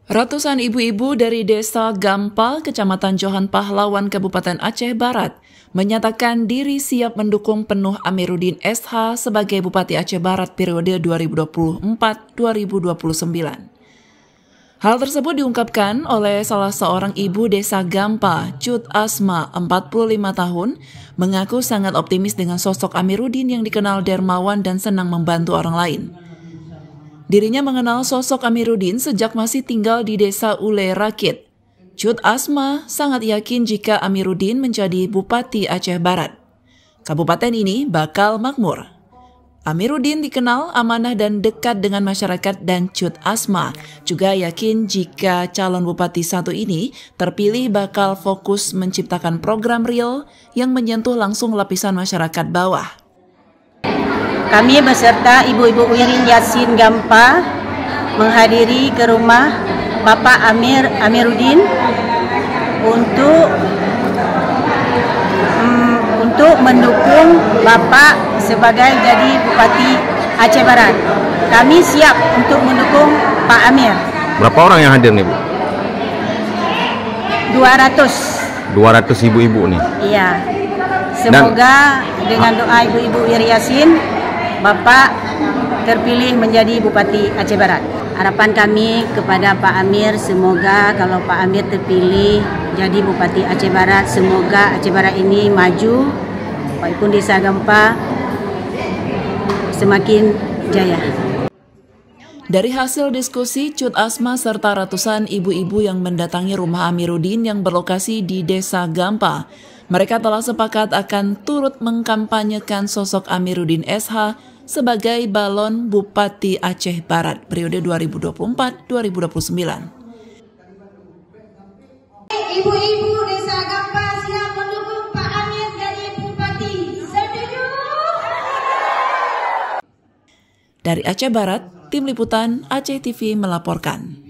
Ratusan ibu-ibu dari Desa Gampa, Kecamatan Johan Pahlawan, Kabupaten Aceh Barat, menyatakan diri siap mendukung penuh Amiruddin SH sebagai Bupati Aceh Barat periode 2024-2029. Hal tersebut diungkapkan oleh salah seorang ibu Desa Gampa, Cut Asma, 45 tahun, mengaku sangat optimis dengan sosok Amiruddin yang dikenal dermawan dan senang membantu orang lain. Dirinya mengenal sosok Amiruddin sejak masih tinggal di Desa Ule Rakit. Cut Asma sangat yakin jika Amiruddin menjadi Bupati Aceh Barat. Kabupaten ini bakal makmur. Amiruddin dikenal amanah dan dekat dengan masyarakat dan Cut Asma juga yakin jika calon Bupati satu ini terpilih bakal fokus menciptakan program real yang menyentuh langsung lapisan masyarakat bawah. Kami beserta Ibu-Ibu Wirin Yasin Gampa menghadiri ke rumah Bapak Amiruddin untuk mendukung Bapak sebagai jadi Bupati Aceh Barat. Kami siap untuk mendukung Pak Amir. Berapa orang yang hadir nih, Bu? 200 ibu-ibu nih? Iya. Semoga dengan doa Ibu-Ibu Wirin Yasin Bapak terpilih menjadi Bupati Aceh Barat. Harapan kami kepada Pak Amir, semoga kalau Pak Amir terpilih jadi Bupati Aceh Barat, semoga Aceh Barat ini maju, walaupun Desa Gampa semakin jaya. Dari hasil diskusi, Cut Asma serta ratusan ibu-ibu yang mendatangi rumah Amiruddin yang berlokasi di Desa Gampa, mereka telah sepakat akan turut mengkampanyekan sosok Amiruddin SH sebagai balon Bupati Aceh Barat periode 2024-2029. Ibu-ibu Desa Gampa siap mendukung Pak Amir jadi Bupati. Setuju? Dari Aceh Barat, Tim Liputan Aceh TV melaporkan.